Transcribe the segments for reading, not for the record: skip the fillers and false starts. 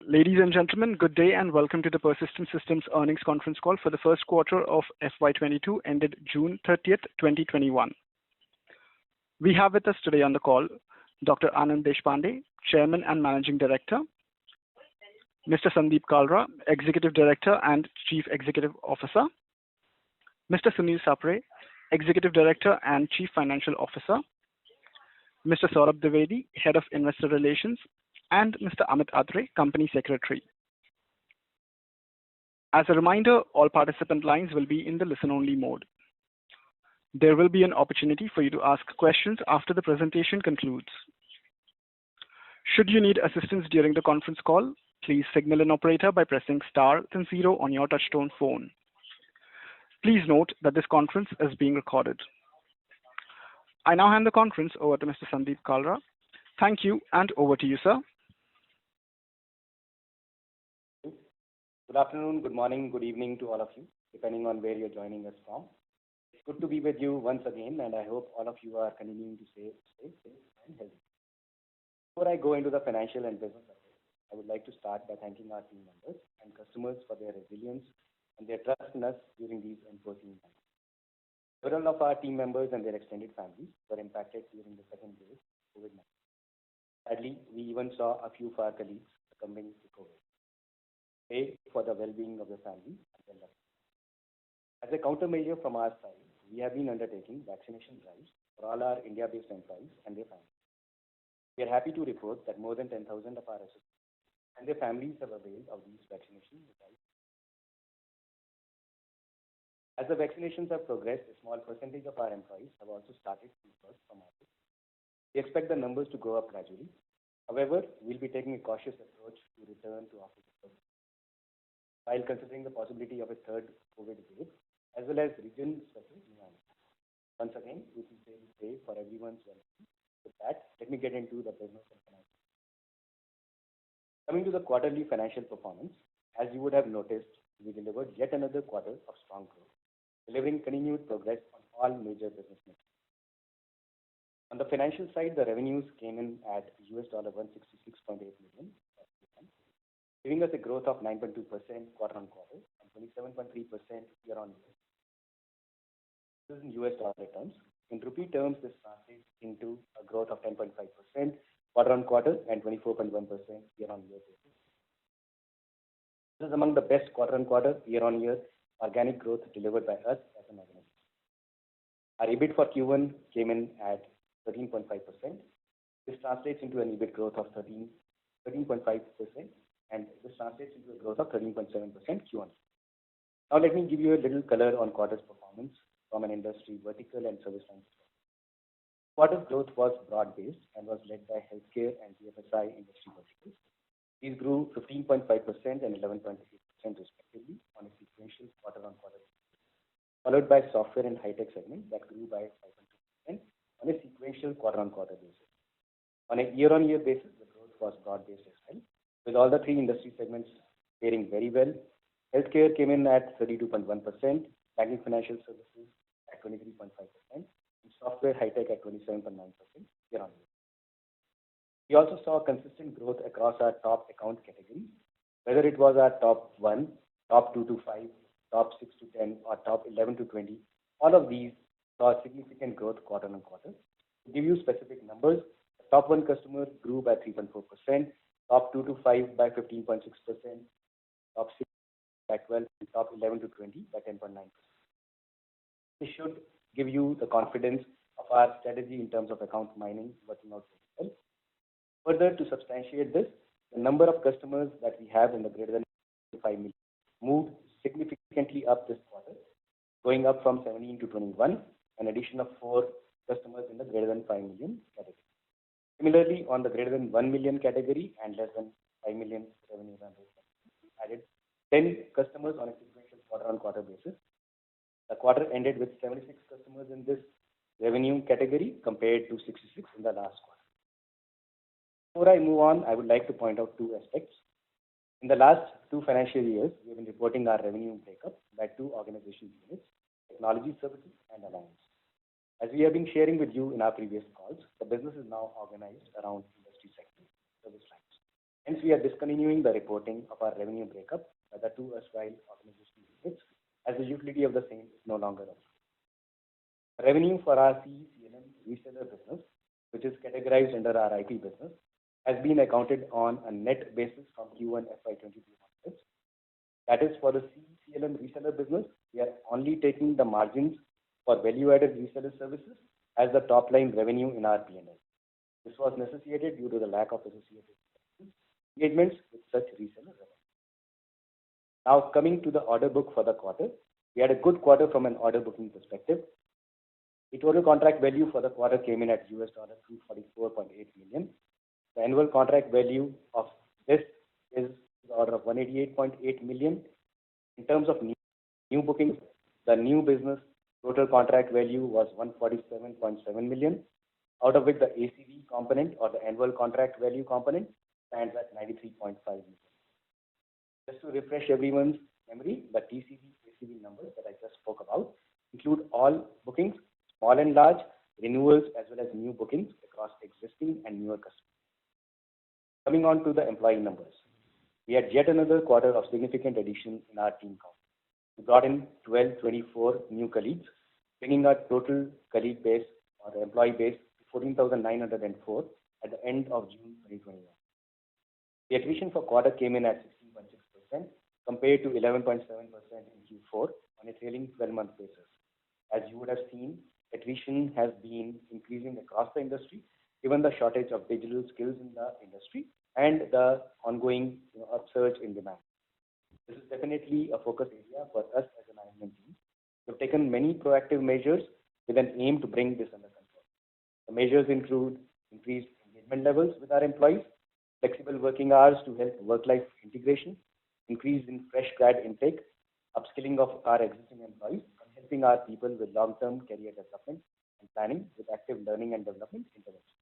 Ladies and gentlemen, good day and welcome to the Persistent Systems earnings conference call for the first quarter of FY22 ended June 30th, 2021. We have with us today on the call Dr. Anand Deshpande, Chairman and Managing Director, Mr. Sandeep Kalra, Executive Director and Chief Executive Officer, Mr. Sunil Sapre, Executive Director and Chief Financial Officer, Mr. Saurabh Dwivedi, Head of Investor Relations, and Mr. Amit Atre, Company Secretary. As a reminder, all participant lines will be in the listen-only mode. There will be an opportunity for you to ask questions after the presentation concludes. Should you need assistance during the conference call, please signal an operator by pressing star then 0 on your touchtone phone. Please note that this conference is being recorded. I now hand the conference over to Mr. Sandeep Kalra. Thank you, and over to you, sir. Good afternoon, good morning, good evening to all of you, depending on where you're joining us from. It's good to be with you once again, and I hope all of you are continuing to stay safe and healthy. Before I go into the financial and business updates, I would like to start by thanking our team members and customers for their resilience and their trust in us during these unforeseen times. Several of our team members and their extended families were impacted during the second wave of COVID-19. Sadly, we even saw a few of our colleagues succumbing to COVID. Pray for the well-being of the family and their loved ones. As a countermeasure from our side, we have been undertaking vaccination drives for all our India-based employees and their families. We are happy to report that more than 10,000 of our associates and their families have availed of these vaccination drives. As the vaccinations have progressed, a small percentage of our employees have also started to work from office. We expect the numbers to go up gradually. However, we'll be taking a cautious approach to return to office while considering the possibility of a third COVID wave, as well as region-specific nuances. Once again, we sincerely pray for everyone's well-being. With that, let me get into the business and finance. Coming to the quarterly financial performance, as you would have noticed, we delivered yet another quarter of strong growth, delivering continued progress on all major business metrics. On the financial side, the revenues came in at $166.8 million, giving us a growth of 9.2% quarter-on-quarter and 27.3% year-on-year. This is in US dollar terms. In rupee terms, this translates into a growth of 10.5% quarter-on-quarter and 24.1% year-on-year basis. This is among the best quarter-on-quarter, year-on-year organic growth delivered by us as an organization. Our EBIT for Q1 came in at 13.5%. This translates into an EBIT growth of 13.5%. And this translates into a growth of 13.7% Q1. Now let me give you a little color on quarter's performance from an industry vertical and service line perspective. Quarter's growth was broad-based and was led by healthcare and BFSI industry verticals. These grew 15.5% and 11.8% respectively on a sequential quarter-on-quarter basis, followed by software and high-tech segment that grew by 5.2% on a sequential quarter-on-quarter basis. On a year-on-year basis, the growth was broad-based as well, with all the three industry segments faring very well. Healthcare came in at 32.1%, banking financial services at 23.5%, and software high-tech at 27.9% year-on-year. We also saw consistent growth across our top account categories, whether it was our top 1, top 2 to 5, top 6 to 10, or top 11 to 20. All of these saw significant growth quarter-on-quarter. To give you specific numbers, the top 1 customer grew by 3.4%, top 2 to 5 by 15.6%, top 6 by 12, and top 11 to 20 by 10.9%. This should give you the confidence of our strategy in terms of account mining working out very well. Further, to substantiate this, the number of customers that we have in the greater than 5 million moved significantly up this quarter, going up from 17 to 21, an addition of 4 customers in the greater than 5 million category. Similarly, on the greater than 1 million category and less than 5 million revenue run rate, added 10 customers on a sequential quarter-on-quarter basis. The quarter ended with 76 customers in this revenue category compared to 66 in the last quarter. Before I move on, I would like to point out 2 aspects. In the last 2 financial years, we have been reporting our revenue breakup by 2 organization units, technology services and alliance. As we have been sharing with you in our previous calls, the business is now organized around industry sectors, service lines, and Hence, we are discontinuing the reporting of our revenue breakup by the two erstwhile organizational units, as the utility of the same is no longer available. Revenue for our CE/CLM reseller business, which is categorized under our IP business, has been accounted on a net basis from Q1 FY22 onwards. That is, for the CE/CLM reseller business, we are only taking the margins for value-added reseller services as the top-line revenue in our P&L. This was necessitated due to the lack of associated engagements with such reseller revenue. Now, coming to the order book for the quarter, we had a good quarter from an order booking perspective. The total contract value for the quarter came in at $244.8 million. The annual contract value of this is the order of $188.8 million. In terms of new bookings, the new business total contract value was $147.7 million, out of which the ACV component or the annual contract value component stands at $93.5 million. Just to refresh everyone's memory, the TCV, ACV numbers that I just spoke about include all bookings, small and large, renewals, as well as new bookings across existing and newer customers. Coming on to the employee numbers. We had yet another quarter of significant addition in our team count. We brought in 1224 new colleagues, bringing our total colleague base or employee base to 14,904 at the end of June 2021. The attrition for quarter came in at 16.6% compared to 11.7% in Q4 on a trailing 12-month basis. As you would have seen, attrition has been increasing across the industry, given the shortage of digital skills in the industry and the ongoing upsurge in demand. This is definitely a focus area for us as a management team. We have taken many proactive measures with an aim to bring this under control. The measures include increased engagement levels with our employees, flexible working hours to help work-life integration, increase in fresh grad intake, upskilling of our existing employees, and helping our people with long-term career development and planning with active learning and development interventions.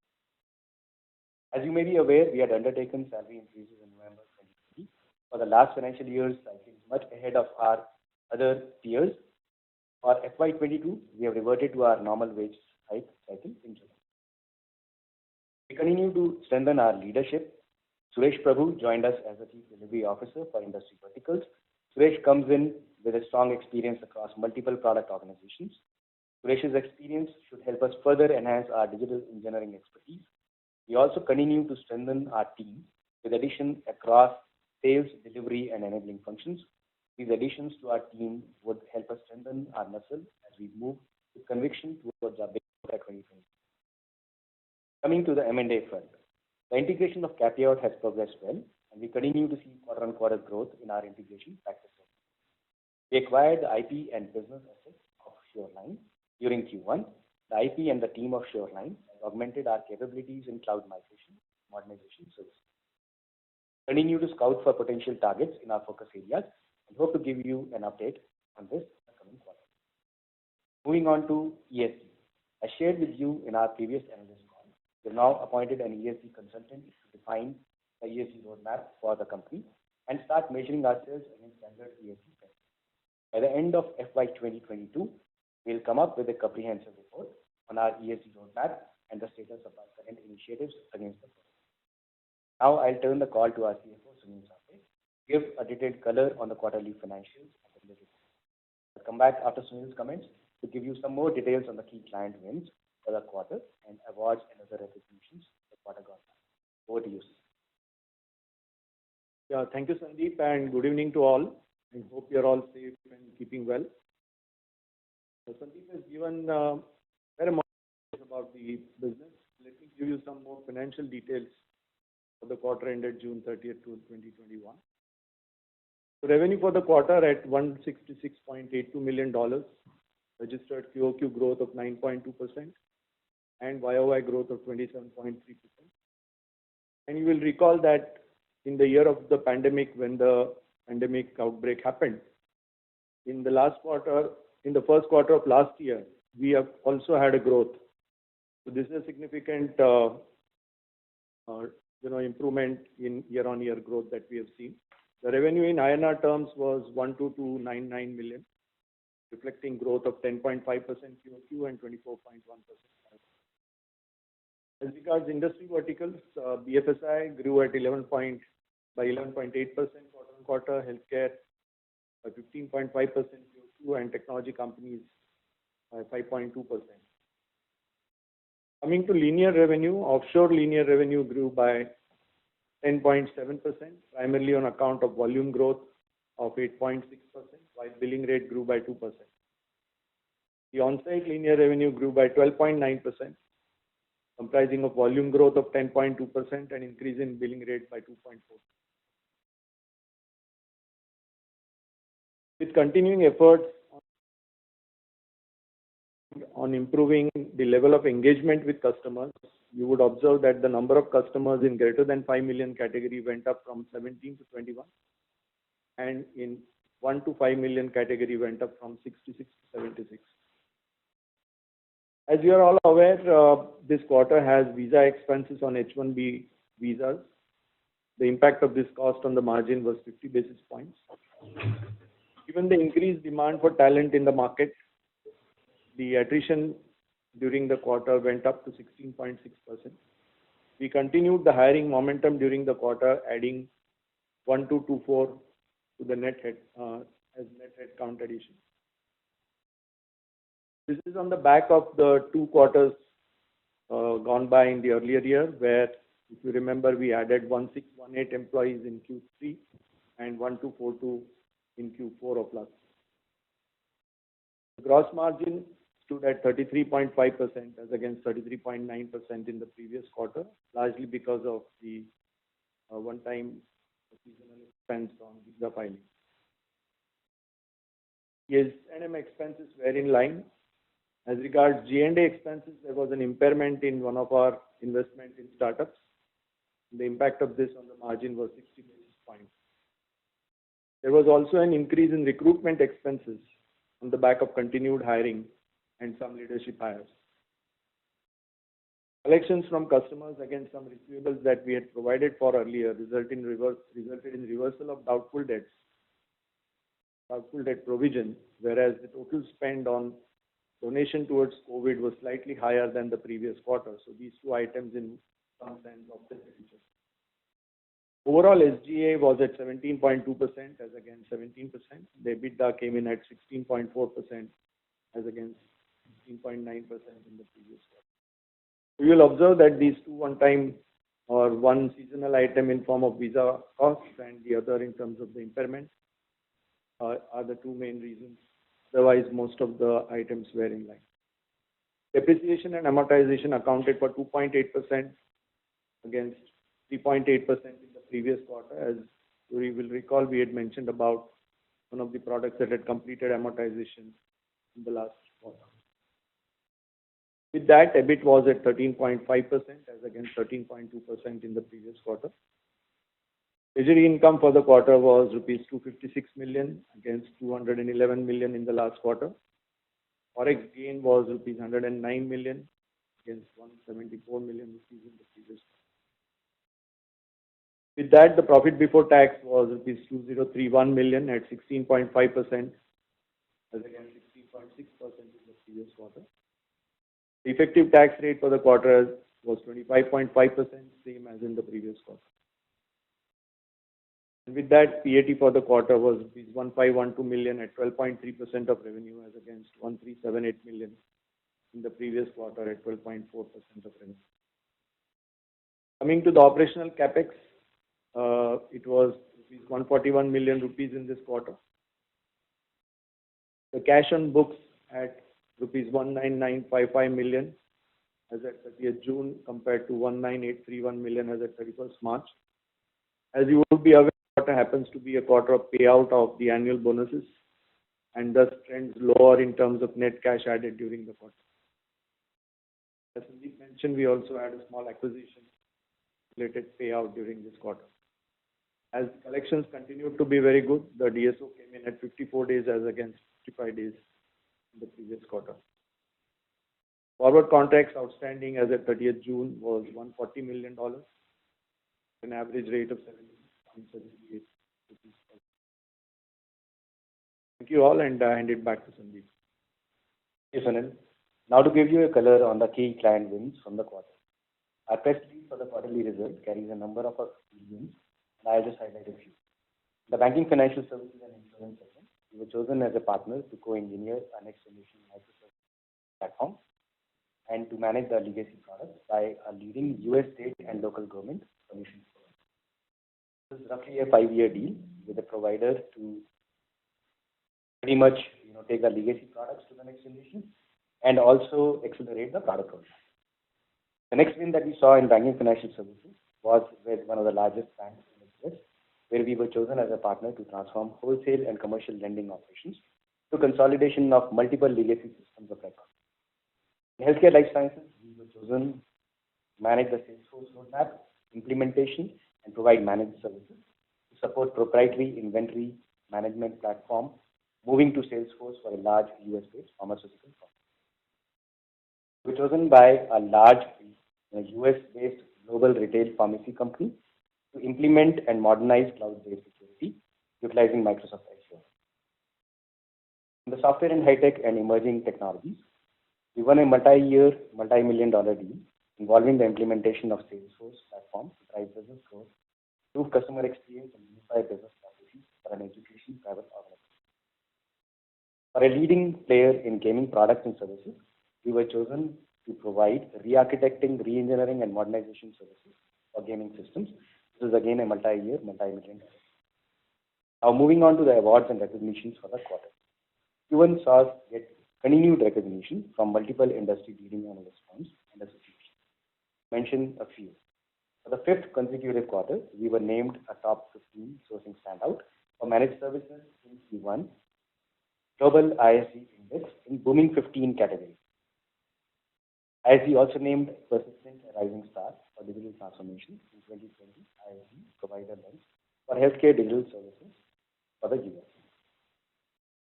As you may be aware, we had undertaken salary increases in November 2020 for the last financial year's cycle, much ahead of our other peers. For FY22, we have reverted to our normal wage hike cycle in July. We continue to strengthen our leadership. Suresh Prabhu joined us as the Chief Delivery Officer for Industry Verticals. Suresh comes in with a strong experience across multiple product organizations. Suresh's experience should help us further enhance our digital engineering expertise. We also continue to strengthen our team with addition across sales, delivery, and enabling functions. These additions to our team would help us strengthen our muscle as we move with conviction towards our big 2020. Coming to the M&A front, the integration of CAPIOT has progressed well, and we continue to see quarter-on-quarter growth in our integration practices. We acquired the IP and business assets of Sureline during Q1. The IP and the team of Sureline has augmented our capabilities in cloud migration, modernization services. Continue to scout for potential targets in our focus areas and hope to give you an update on this in the coming quarter. Moving on to ESG. As shared with you in our previous analyst call, we have now appointed an ESG consultant to define the ESG roadmap for the company and start measuring ourselves against standard ESG practices. By the end of FY 2022, we will come up with a comprehensive report on our ESG roadmap and the status of our current initiatives against the program. Now I'll turn the call to our CFO, Sunil Sapre, to give a detailed color on the quarterly financials and the related. I'll come back after Sunil's comments to give you some more details on the key client wins for the quarter and awards and other recognitions the quarter got. Over to you, Sunil. Yeah, thank you, Sandeep, and good evening to all. I hope you're all safe and keeping well. So Sandeep has given very much about the business. Let me give you some more financial details for the quarter ended June 30th, 2021. So revenue for the quarter at $166.82 million, registered QOQ growth of 9.2% and YOY growth of 27.3%. And you will recall that in the year of the pandemic, when the pandemic outbreak happened, in the first quarter of last year, we have also had a growth. So this is a significant improvement in year-on-year growth that we have seen. The revenue in INR terms was 12299 million, reflecting growth of 10.5% QOQ and 24.1%. As regards industry verticals, BFSI grew at 11.9% by 11.8% quarter-on-quarter, healthcare by 15.5% Q2, and technology companies by 5.2%. Coming to linear revenue, offshore linear revenue grew by 10.7%, primarily on account of volume growth of 8.6%, while billing rate grew by 2%. The on-site linear revenue grew by 12.9%, comprising of volume growth of 10.2% and increase in billing rate by 2.4%. With continuing efforts on improving the level of engagement with customers, you would observe that the number of customers in greater than 5 million category went up from 17 to 21, and in 1 to 5 million category went up from 66 to 76. As you are all aware, this quarter has visa expenses on H-1B visas. The impact of this cost on the margin was 50 basis points. Given the increased demand for talent in the market, the attrition during the quarter went up to 16.6%. We continued the hiring momentum during the quarter, adding 1,224 to the net headcount addition. This is on the back of the 2 quarters gone by in the earlier year, where, if you remember, we added 1,618 employees in Q3 and 1,242 in Q4 of last year. The gross margin stood at 33.5% as against 33.9% in the previous quarter, largely because of the one-time seasonal expense on visa filing. S&M expenses were in line. As regards G&A expenses, there was an impairment in one of our investment in startups. The impact of this on the margin was 60 basis points. There was also an increase in recruitment expenses on the back of continued hiring and some leadership hires. Collections from customers against some receivables that we had provided for earlier resulted in reversal of doubtful debt provision, whereas the total spend on donation towards COVID was slightly higher than the previous quarter. So these 2 items in some sense offset each other. Overall, SGA was at 17.2% as against 17%. The EBITDA came in at 16.4% as against 16.9% in the previous quarter. You will observe that these 2 one-time or one seasonal item in form of visa costs and the other in terms of the impairment are the 2 main reasons. Otherwise, most of the items were in line. Depreciation and amortization accounted for 2.8% against 3.8% in the previous quarter. As you will recall, we had mentioned about one of the products that had completed amortization in the last quarter. With that, EBIT was at 13.5% as against 13.2% in the previous quarter. Treasury income for the quarter was rupees 256 million against 211 million in the last quarter. Forex gain was rupees 109 million against 174 million rupees in the previous quarter. With that, the profit before tax was rupees 2031 million at 16.5% as against 16.6% in the previous quarter. The effective tax rate for the quarter was 25.5%, same as in the previous quarter. And with that, PAT for the quarter was rupees 1512 million at 12.3% of revenue as against 1378 million in the previous quarter at 12.4% of revenue. Coming to the operational capex, it was rupees 141 million rupees in this quarter. The cash on books at rupees 19955 million as at 30th June compared to 19831 million as at 31st March. As you would be aware, quarter happens to be a quarter of payout of the annual bonuses and thus trends lower in terms of net cash added during the quarter. As Sandeep mentioned, we also had a small acquisition related payout during this quarter. As collections continued to be very good, the DSO came in at 54 days as against 55 days in the previous quarter. Forward contracts outstanding as at 30th June was $140 million, an average rate of 70.78 rupees. Thank you all, and I hand it back to Sandeep. Thank you, Sunil. Now to give you a color on the key client wins from the quarter. Our press release for the quarterly result carries a number of our wins and I'll just highlight a few. The banking, financial services, and insurance segment, we were chosen as a partner to co-engineer our next generation microservice platform and to manage the legacy products by a leading US state and local government solutions provider. This is roughly a 5-year deal with a provider to pretty much take the legacy products to the next generation and also accelerate the product roadmap. The next win that we saw in banking financial services was with one of the largest banks in the US, where we were chosen as a partner to transform wholesale and commercial lending operations through consolidation of multiple legacy systems of record. In healthcare life sciences, we were chosen to manage the Salesforce roadmap, implementation, and provide managed services to support proprietary inventory management platform moving to Salesforce for a large US-based pharmaceutical firm. We were chosen by a large US-based global retail pharmacy company to implement and modernize cloud-based security utilizing Microsoft Azure. In the software and high-tech and emerging technologies, we won a multi-year, multi-million-dollar deal involving the implementation of Salesforce platform to drive business growth, improve customer experience, and unify business processes for an education private organization. For a leading player in gaming products and services, we were chosen to provide re-architecting, re-engineering, and modernization services for gaming systems. This is again a multi-year, multi-million-dollar. Now moving on to the awards and recognitions for the quarter. Q1 saw us get continued recognition from multiple industry-leading analyst firms and associations. Mention a few. For the 5th consecutive quarter, we were named a top 15 sourcing standout for managed services in Q1 Global ISG Index in Booming 15 category. ISG also named Persistent a rising star for digital transformation in 2020 ISG Provider Lens for healthcare digital services for the US.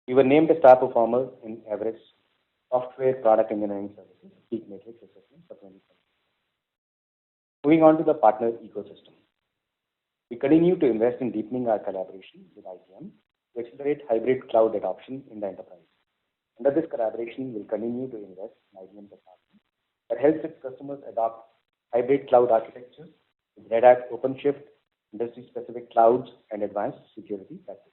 We were named a star performer in Everest Software Product Engineering Services PEAK Matrix Assessment for 2020. Moving on to the partner ecosystem. We continue to invest in deepening our collaboration with IBM to accelerate hybrid cloud adoption in the enterprise. Under this collaboration, we'll continue to invest in IBM technology that helps its customers adopt hybrid cloud architectures with Red Hat OpenShift, industry-specific clouds, and advanced security practices.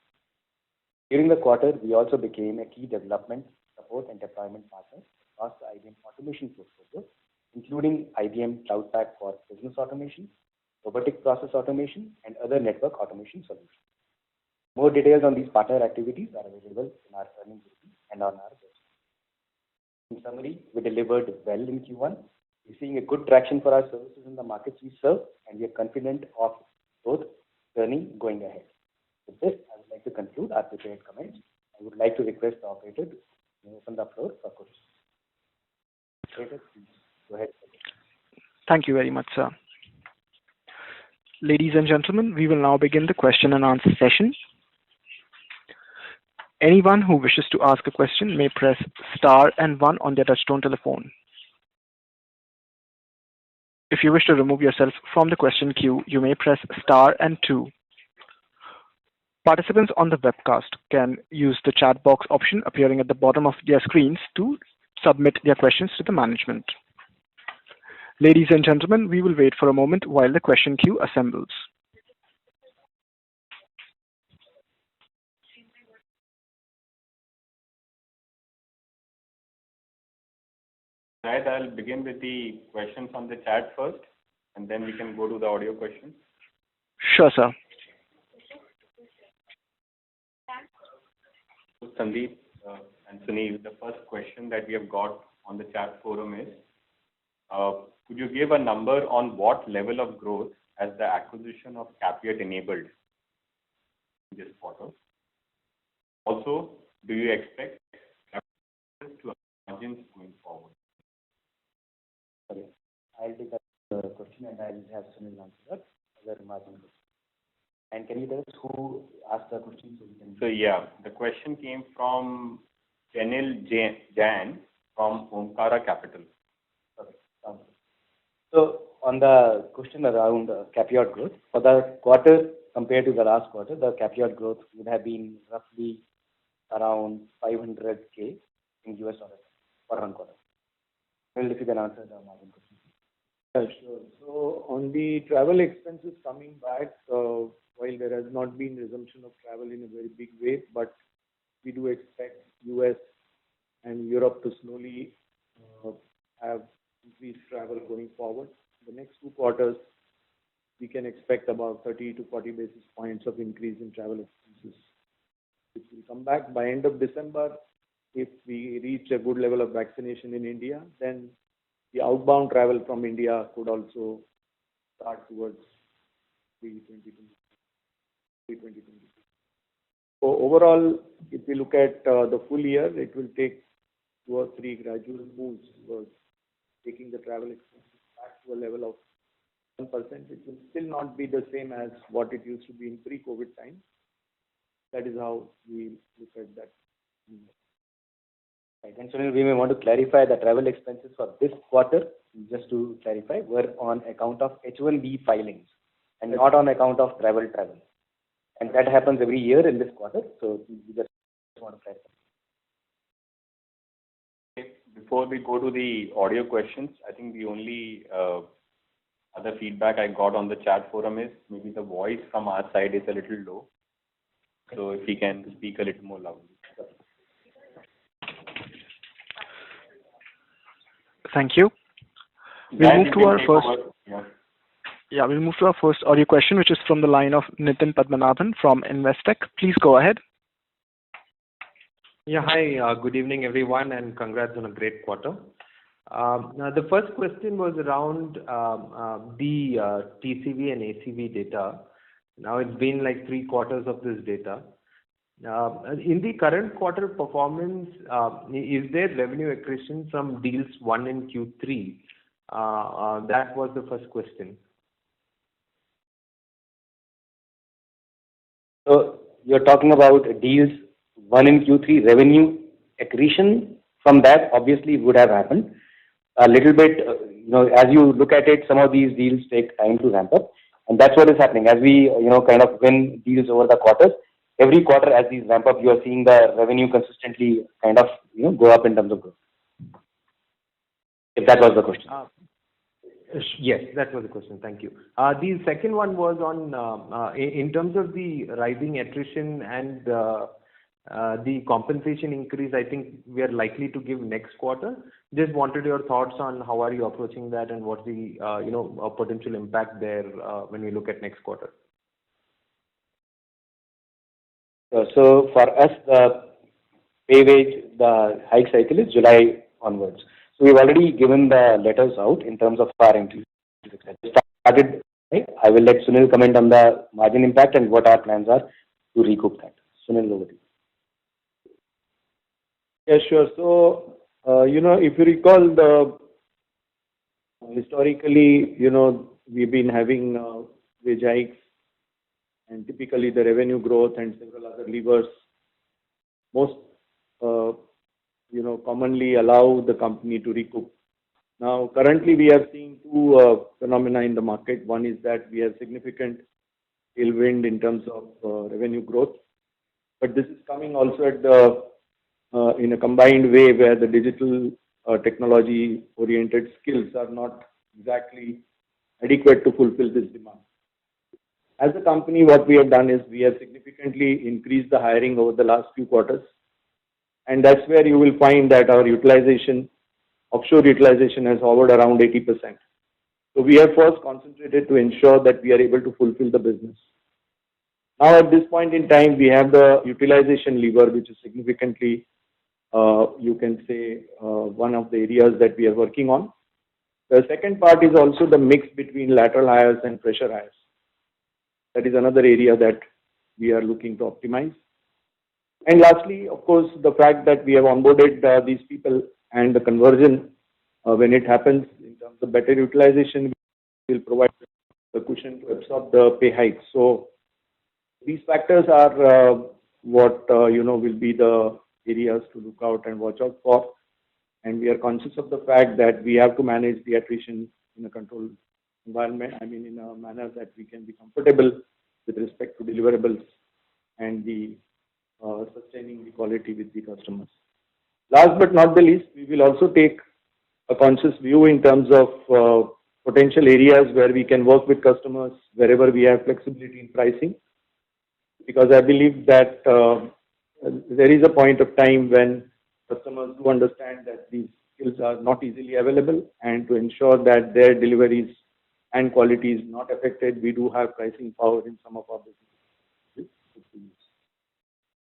During the quarter, we also became a key development, support, and deployment partner across the IBM automation portfolio, including IBM Cloud Pak for business automation, robotic process automation, and other network automation solutions. More details on these partner activities are available in our earnings review and on our website. In summary, we delivered well in Q1. We're seeing a good traction for our services in the markets we serve, and we are confident of growth journey going ahead. With this, I would like to conclude our prepared comments. I would like to request the operator to open the floor for questions. Operator, please go ahead. Thank you very much, sir. Ladies and gentlemen, we will now begin the question and answer session. Anyone who wishes to ask a question may press star and 1 on their touchtone telephone. If you wish to remove yourself from the question queue, you may press star and 2. Participants on the webcast can use the chat box option appearing at the bottom of their screens to submit their questions to the management. Ladies and gentlemen, we will wait for a moment while the question queue assembles. Right, I'll begin with the questions on the chat first, and then we can go to the audio questions. Sure, sir. So Sandeep and Sunil, the first question that we have got on the chat forum is, could you give a number on what level of growth has the acquisition of Capiot enabled in this quarter? Also, do you expect to margins going forward? Sorry, I'll take that question and I'll have Sunil answer that. Margin. And can you tell us who asked the question so we can? So yeah, the question came from Janil Jain from Omkara Capital. Okay, sounds good. So on the question around Capiot growth, for the quarter compared to the last quarter, the Capiot growth would have been roughly around 500K in US dollars quarter on quarter. Well, if you can answer the margin question. Yeah, sure. So on the travel expenses coming back, while there has not been resumption of travel in a very big way, but we do expect US and Europe to slowly have increased travel going forward. The next 2 quarters, we can expect about 30 to 40 basis points of increase in travel expenses, which will come back by end of December. If we reach a good level of vaccination in India, then the outbound travel from India could also start towards 2022. So overall, if we look at the full year, it will take 2 or 3 gradual moves towards taking the travel expenses back to a level of 1%. It will still not be the same as what it used to be in pre-COVID time. That is how we look at that. Right. And Sunil, we may want to clarify the travel expenses for this quarter, just to clarify, were on account of H1B filings and not on account of travel. And that happens every year in this quarter. So we just want to clarify. Before we go to the audio questions, I think the only other feedback I got on the chat forum is maybe the voice from our side is a little low. So if we can speak a little more loudly. Thank you. We'll move to our first. We'll move to our first audio question, which is from the line of Nitin Padmanabhan from Investec. Please go ahead. Yeah, hi. Good evening, everyone, and congrats on a great quarter. Now, the first question was around the TCV and ACV data. Now, it's been like 3 quarters of this data. In the current quarter performance, is there revenue accretion from deals won in Q3? That was the first question. So you're talking about deals won in Q3, revenue accretion from that obviously would have happened. A little bit, as you look at it, some of these deals take time to ramp up. And that's what is happening. As we, kind of win deals over the quarters, every quarter as these ramp up, you are seeing the revenue consistently kind of, go up in terms of growth. If that was the question. Yes, that was the question. Thank you. The second one was on, in terms of the rising attrition and the compensation increase, I think we are likely to give next quarter. Just wanted your thoughts on how are you approaching that and what's the, potential impact there when we look at next quarter. So for us, the pay wage, the hike cycle is July onwards. So we've already given the letters out in terms of our increase. Started, right? I will let Sunil comment on the margin impact and what our plans are to recoup that. Sunil, over to you. Yeah, sure. So, if you recall, historically, we've been having wage hikes, and typically the revenue growth and several other levers most, commonly allow the company to recoup. Now, currently we are seeing 2 phenomena in the market. One is that we have significant tailwind in terms of revenue growth, but this is coming also at the in a combined way where the digital technology-oriented skills are not exactly adequate to fulfill this demand. As a company, what we have done is we have significantly increased the hiring over the last few quarters, and that's where you will find that our utilization, offshore utilization, has hovered around 80%. So we have first concentrated to ensure that we are able to fulfill the business. Now, at this point in time, we have the utilization lever, which is significantly, you can say, one of the areas that we are working on. The second part is also the mix between lateral hires and fresher hires. That is another area that we are looking to optimize. And lastly, of course, the fact that we have onboarded these people and the conversion, when it happens in terms of better utilization, will provide the cushion to absorb the pay hikes. So these factors are what will be the areas to look out and watch out for. And we are conscious of the fact that we have to manage the attrition in a controlled environment. I mean, in a manner that we can be comfortable with respect to deliverables and the sustaining the quality with the customers. Last but not the least, we will also take a conscious view in terms of potential areas where we can work with customers wherever we have flexibility in pricing because I believe that there is a point of time when customers do understand that these skills are not easily available, and to ensure that their deliveries and quality is not affected, we do have pricing power in some of our businesses.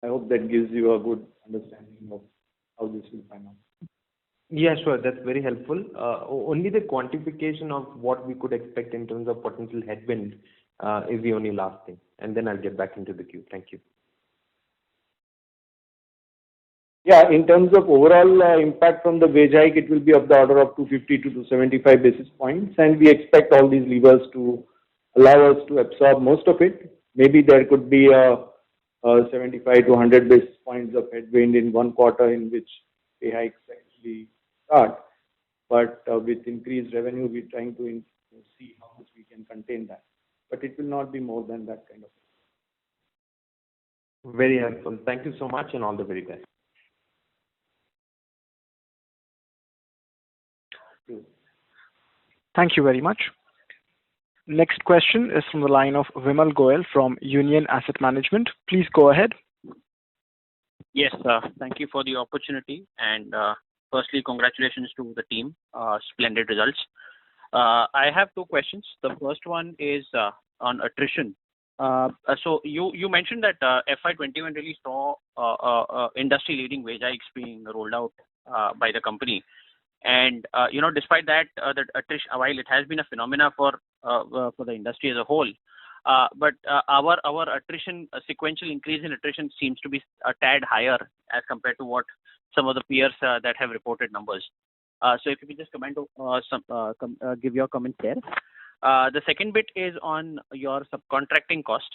I hope that gives you a good understanding of how this will pan out. Yeah, sure. That's very helpful. Only the quantification of what we could expect in terms of potential headwind is the only last thing, and then I'll get back into the queue. Thank you. Yeah, in terms of overall impact from the wage hike, it will be of the order of 250 to 275 basis points, and we expect all these levers to allow us to absorb most of it. Maybe there could be a 75 to 100 basis points of headwind in one quarter in which pay hikes actually start. But with increased revenue, we're trying to see how much we can contain that. But it will not be more than that kind of. Very helpful. Thank you so much, and all the very best. Thank you very much. Next question is from the line of Vimal Goyal from Union Asset Management. Please go ahead. Yes, thank you for the opportunity, and firstly, congratulations to the team. Splendid results. I have two questions. The first one is on attrition. So you mentioned that FY21 really saw industry-leading wage hikes being rolled out by the company, and despite that, the attrition, while it has been a phenomena for the industry as a whole, but our attrition, a sequential increase in attrition seems to be a tad higher as compared to what some of the peers that have reported numbers. So if you could just give your comments there. The second bit is on your subcontracting cost.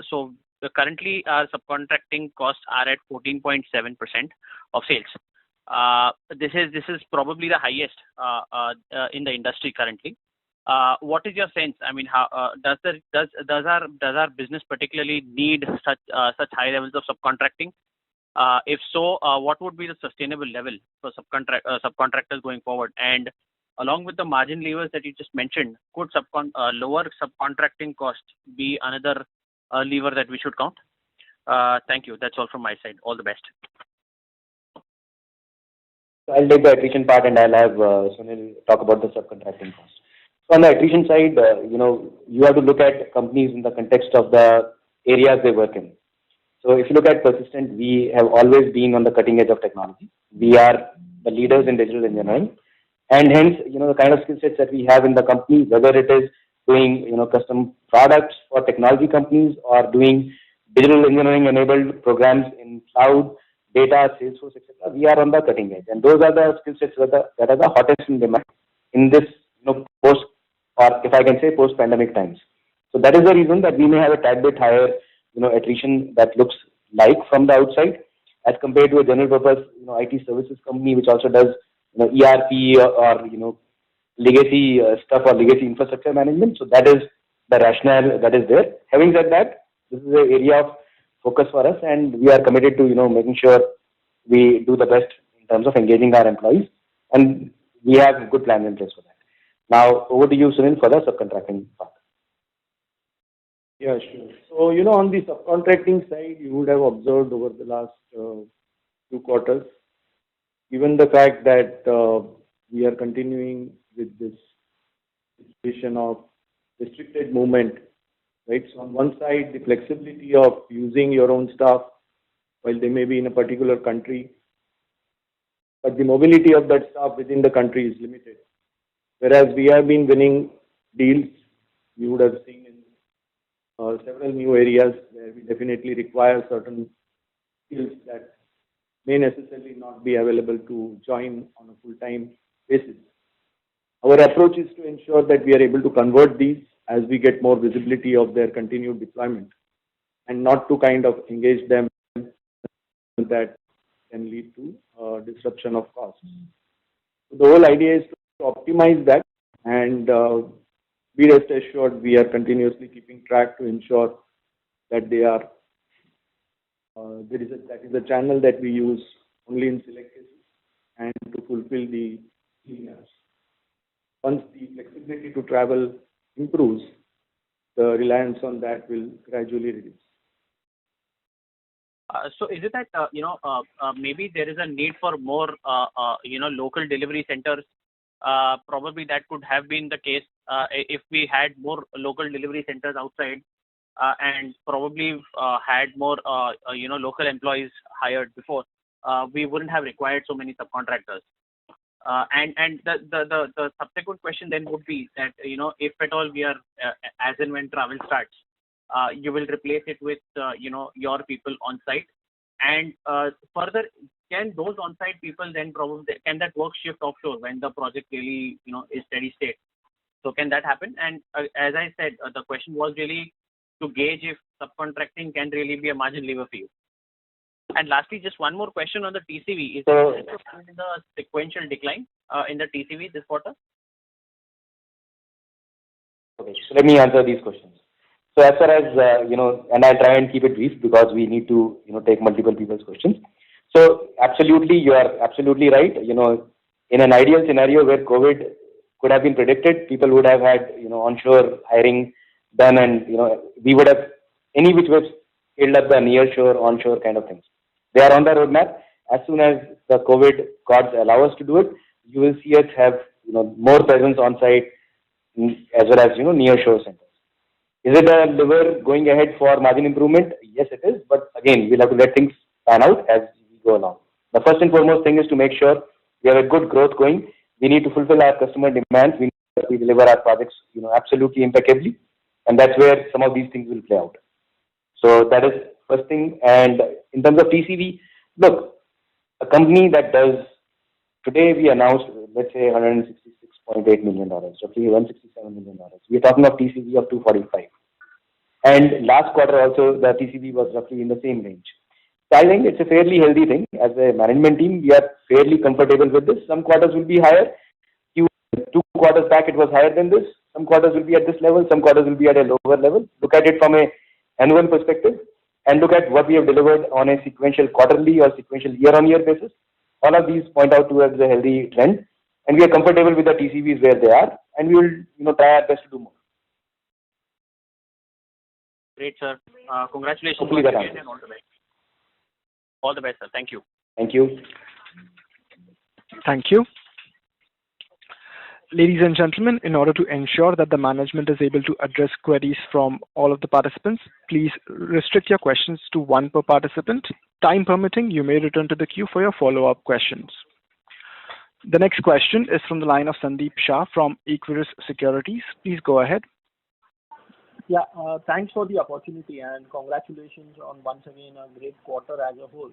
So currently our subcontracting costs are at 14.7% of sales. This is probably the highest in the industry currently. What is your sense? I mean, how does our business particularly need such high levels of subcontracting? If so, what would be the sustainable level for subcontractors going forward? And along with the margin levers that you just mentioned, could lower subcontracting cost be another lever that we should count? Thank you. That's all from my side. All the best. I'll take the attrition part, and I'll have Sunil talk about the subcontracting cost. So on the attrition side, you have to look at companies in the context of the areas they work in. So if you look at Persistent, we have always been on the cutting edge of technology. We are the leaders in digital engineering, and hence, the kind of skill sets that we have in the company, whether it is doing, custom products for technology companies or doing digital engineering enabled programs in cloud, data, Salesforce, etc. We are on the cutting edge, and those are the skill sets that are the hottest in demand in this, post, or if I can say, post-pandemic times. So that is the reason that we may have a tad bit higher, attrition that looks like from the outside as compared to a general purpose, IT services company which also does, ERP or legacy stuff or legacy infrastructure management. So that is the rationale that is there. Having said that, this is an area of focus for us, and we are committed to, making sure we do the best in terms of engaging our employees, and we have good plans in place for that. Now, over to you, Sunil, for the subcontracting part. Yeah, sure. So, on the subcontracting side, you would have observed over the last 2 quarters, given the fact that we are continuing with this situation of restricted movement, right? So on one side, the flexibility of using your own staff while they may be in a particular country, but the mobility of that staff within the country is limited. Whereas we have been winning deals, you would have seen in several new areas where we definitely require certain skills that may necessarily not be available to join on a full-time basis. Our approach is to ensure that we are able to convert these as we get more visibility of their continued deployment, and not to kind of engage them that can lead to disruption of costs. So the whole idea is to optimize that, and be rest assured we are continuously keeping track to ensure that they are that is a channel that we use only in select cases and to fulfill the needs. Once the flexibility to travel improves, the reliance on that will gradually reduce. So is it that, maybe there is a need for more, local delivery centers? Probably that could have been the case if we had more local delivery centers outside and probably had more, local employees hired before. We wouldn't have required so many subcontractors. And the subsequent question then would be that, if at all we are, as and when travel starts, you will replace it with, your people on site. And further, can those on-site people then probably, can that work shift offshore when the project really, is steady state? So can that happen? And as I said, the question was really to gauge if subcontracting can really be a margin lever for you. And lastly, just one more question on the TCV. Is there the sequential decline in the TCV this quarter? Okay, so let me answer these questions. So as far as, and I'll try and keep it brief because we need to, take multiple people's questions. So absolutely, you are absolutely right. In an ideal scenario where COVID could have been predicted, people would have had, onshore hiring done and, we would have any which way scaled up the nearshore, onshore kind of things. They are on the roadmap. As soon as the COVID gods allow us to do it, you will see us have, more presence on site as well as, nearshore centers. Is it a lever going ahead for margin improvement? Yes, it is. But again, we'll have to let things pan out as we go along. The first and foremost thing is to make sure we have a good growth going. We need to fulfill our customer demands. We need to deliver our projects, absolutely impeccably. And that's where some of these things will play out. So that is first thing. And in terms of TCV, look, a company that does, today we announced, let's say $166.8 million, roughly $167 million. We are talking of TCV of 245. And last quarter also, the TCV was roughly in the same range. So I think it's a fairly healthy thing. As a management team, we are fairly comfortable with this. Some quarters will be higher. 2 quarters back, it was higher than this. Some quarters will be at this level. Some quarters will be at a lower level. Look at it from a annual perspective and look at what we have delivered on a sequential quarterly or sequential year-on-year basis. All of these point out towards a healthy trend. And we are comfortable with the TCVs where they are. And we will, try our best to do more. Great, sir. Congratulations Hopefully once that again and all the best. All the best, sir. Thank you. Thank you. Thank you. Ladies and gentlemen, in order to ensure that the management is able to address queries from all of the participants, please restrict your questions to one per participant. Time permitting, you may return to the queue for your follow-up questions. The next question is from the line of Sandeep Shah from Equirus Securities. Please go ahead. Yeah, thanks for the opportunity and congratulations on once again a great quarter as a whole.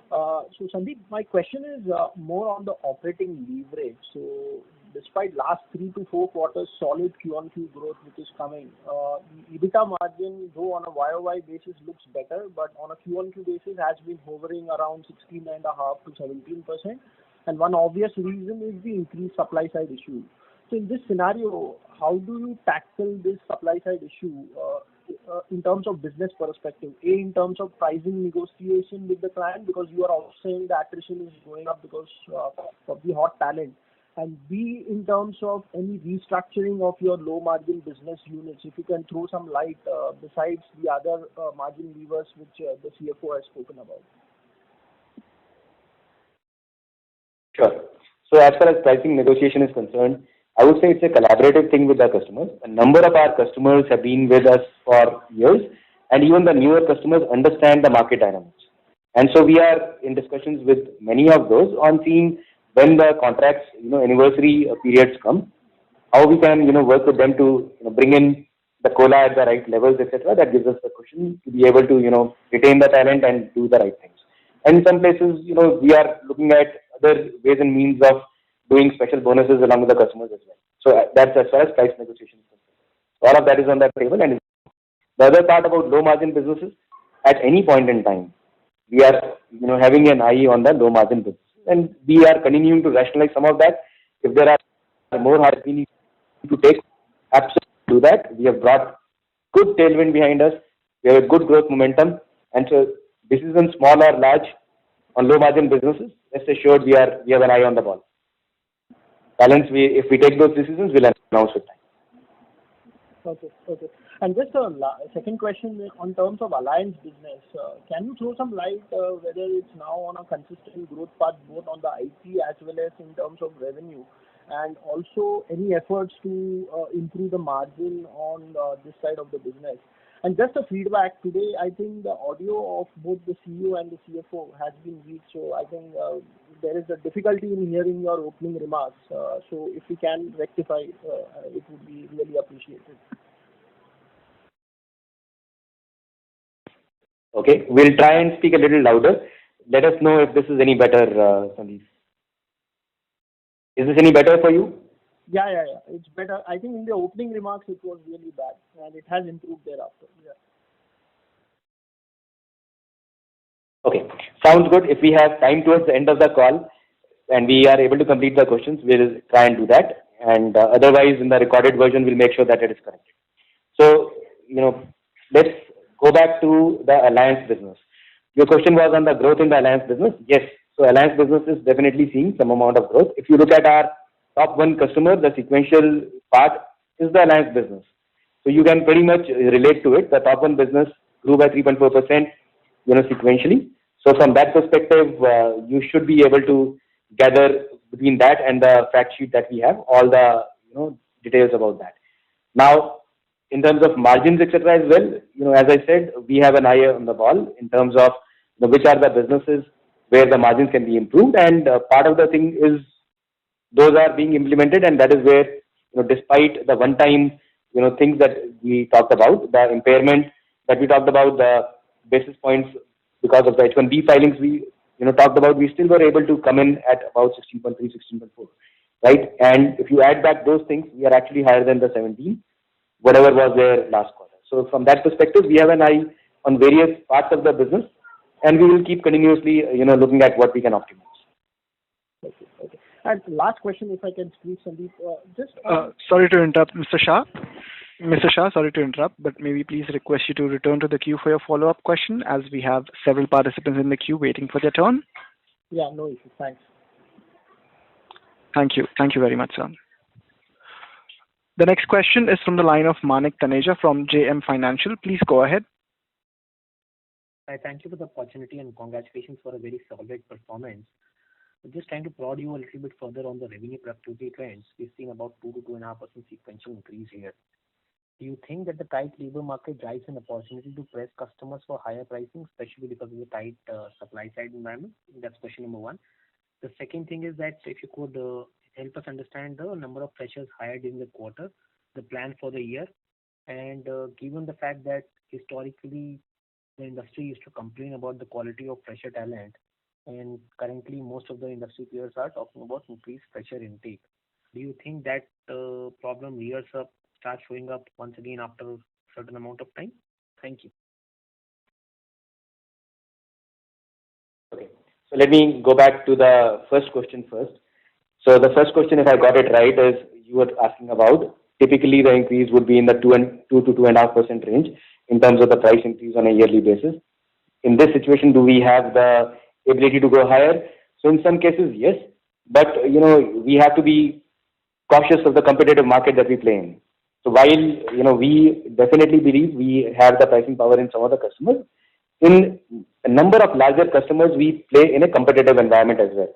So Sandeep, my question is more on the operating leverage. So despite last 3 to 4 quarters solid Q-on-Q growth which is coming, the EBITDA margin though on a YOY basis looks better, but on a Q-on-Q basis has been hovering around 16.5% to 17%. And one obvious reason is the increased supply side issue. So in this scenario, how do you tackle this supply side issue in terms of business perspective? A, in terms of pricing negotiation with the client, because you are also saying the attrition is going up because of the hot talent. And B, in terms of any restructuring of your low margin business units, if you can throw some light besides the other margin levers which the CFO has spoken about. Sure. So as far as pricing negotiation is concerned, I would say it's a collaborative thing with our customers. A number of our customers have been with us for years, and even the newer customers understand the market dynamics. And so we are in discussions with many of those on seeing when the contracts, anniversary periods come, how we can, work with them to bring in the COLA at the right levels, etc. That gives us the cushion to be able to, retain the talent and do the right things. And in some places, we are looking at other ways and means of doing special bonuses along with the customers as well. So that's as far as price negotiation is concerned. All of that is on that table. And the other part about low margin businesses, at any point in time, we are, having an eye on the low margin business. And we are continuing to rationalize some of that. If there are more hard we need to take, absolutely do that. We have brought good tailwind behind us. We have a good growth momentum. And so decisions small or large on low margin businesses, rest assured we have an eye on the ball. Balance, if we take those decisions, we'll announce with time. Okay. Okay. And just a second question on terms of alliance business. Can you throw some light whether it's now on a consistent growth path, both on the IP as well as in terms of revenue, and also any efforts to improve the margin on this side of the business? And just a feedback, today, I think the audio of both the CEO and the CFO has been weak, so I think there is a difficulty in hearing your opening remarks. So if you can rectify, it would be really appreciated. Okay, we'll try and speak a little louder. Let us know if this is any better, Sandeep. Is this any better for you? Yeah. It's better. I think in the opening remarks it was really bad, and it has improved thereafter. Yeah. Okay, sounds good. If we have time towards the end of the call and we are able to complete the questions, we'll try and do that. And otherwise, in the recorded version, we'll make sure that it is corrected. So, let's go back to the alliance business. Your question was on the growth in the alliance business. Yes, so alliance business is definitely seeing some amount of growth. If you look at our top one customer, the sequential part is the alliance business. So you can pretty much relate to it. The top one business grew by 3.4%, sequentially. So from that perspective, you should be able to gather between that and the fact sheet that we have all the details about that. Now, in terms of margins, etc., as well, as I said, we have an eye on the ball in terms of which are the businesses where the margins can be improved, and part of the thing is those are being implemented, and that is where, despite the one-time, things that we talked about, the impairment that we talked about, the basis points because of the H1B filings we, talked about, we still were able to come in at about 16.3, 16.4, right? And if you add back those things, we are actually higher than the 17, whatever was there last quarter. So from that perspective, we have an eye on various parts of the business, and we will keep continuously, looking at what we can optimize. Okay. And last question, if I can squeeze, Sandeep, Sorry to interrupt, Mr. Shah. Mr. Shah, sorry to interrupt, but may we please request you to return to the queue for your follow-up question, as we have several participants in the queue waiting for their turn. Yeah, no issue. Thanks. Thank you. Thank you very much, sir. The next question is from the line of Manik Taneja from JM Financial. Please go ahead. I thank you for the opportunity and congratulations for a very solid performance. I'm just trying to prod you a little bit further on the revenue productivity trends. We've seen about 2 to 2.5% sequential increase here. Do you think that the tight labor market drives an opportunity to press customers for higher pricing, especially because of the tight supply side environment? That's question number one. The second thing is that if you could help us understand the number of freshers hired in the quarter, the plan for the year, and given the fact that historically the industry used to complain about the quality of fresher talent, and currently most of the industry peers are talking about increased fresher intake. Do you think that problem rears up, starts showing up once again after a certain amount of time? Thank you. Okay, so let me go back to the first question first. So the first question, if I got it right, is you were asking about typically the increase would be in the 2 to 2.5% range in terms of the price increase on a yearly basis. In this situation, do we have the ability to go higher? So in some cases, yes, but we have to be cautious of the competitive market that we play in. So while we definitely believe we have the pricing power in some of the customers, in a number of larger customers we play in a competitive environment as well.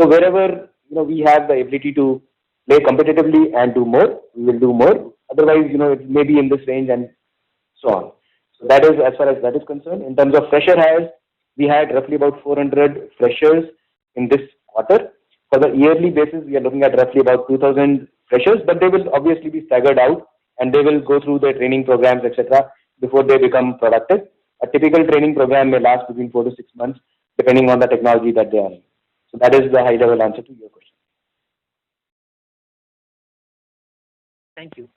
So wherever we have the ability to play competitively and do more, we will do more. Otherwise, it may be in this range and so on. So that is as far as that is concerned. In terms of fresher hires, we had roughly about 400 freshers in this quarter. For the yearly basis, we are looking at roughly about 2,000 freshers, but they will obviously be staggered out and they will go through their training programs, etc., before they become productive. A typical training program may last between 4 to 6 months, depending on the technology that they are in. So that is the high-level answer to your question. Thank you.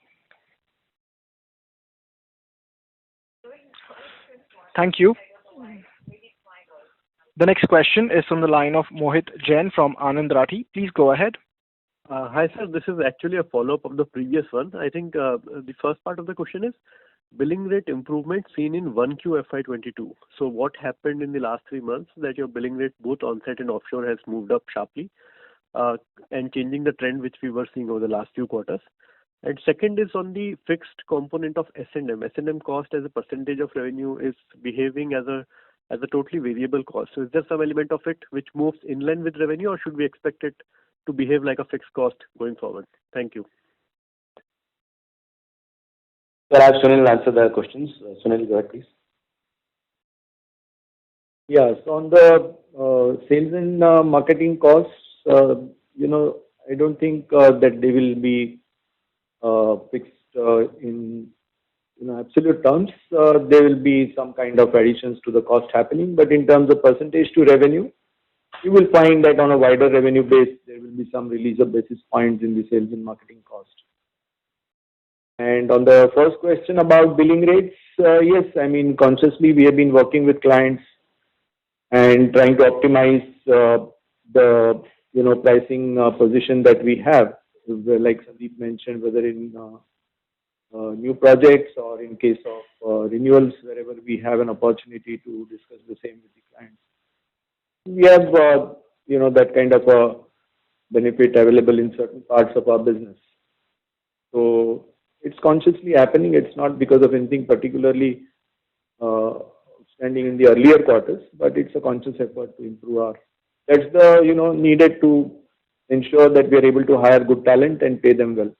Thank you. The next question is from the line of Mohit Jain from Anand Rathi. Please go ahead. Hi, sir. This is actually a follow-up of the previous one. I think the first part of the question is billing rate improvement seen in 1Q FY22. So what happened in the last 3 months that your billing rate both on-site and offshore has moved up sharply and changing the trend which we were seeing over the last few quarters? And second is on the fixed component of S&M. S&M cost as a percentage of revenue is behaving as a totally variable cost. So is there some element of it which moves in line with revenue, or should we expect it to behave like a fixed cost going forward? Thank you. So I'll have Sunil answer the questions. Sunil, go ahead, please. Yes, on the sales and marketing costs, I don't think that they will be fixed in absolute terms. There will be some kind of additions to the cost happening, but in terms of percentage to revenue, you will find that on a wider revenue base, there will be some release of basis points in the sales and marketing cost. And on the first question about billing rates, yes, I mean, consciously we have been working with clients and trying to optimize the pricing position that we have, like Sandeep mentioned, whether in new projects or in case of renewals, wherever we have an opportunity to discuss the same with the clients. We have that kind of a benefit available in certain parts of our business. So it's consciously happening. It's not because of anything particularly standing in the earlier quarters, but it's a conscious effort to improve our. That's the needed to ensure that we are able to hire good talent and pay them well.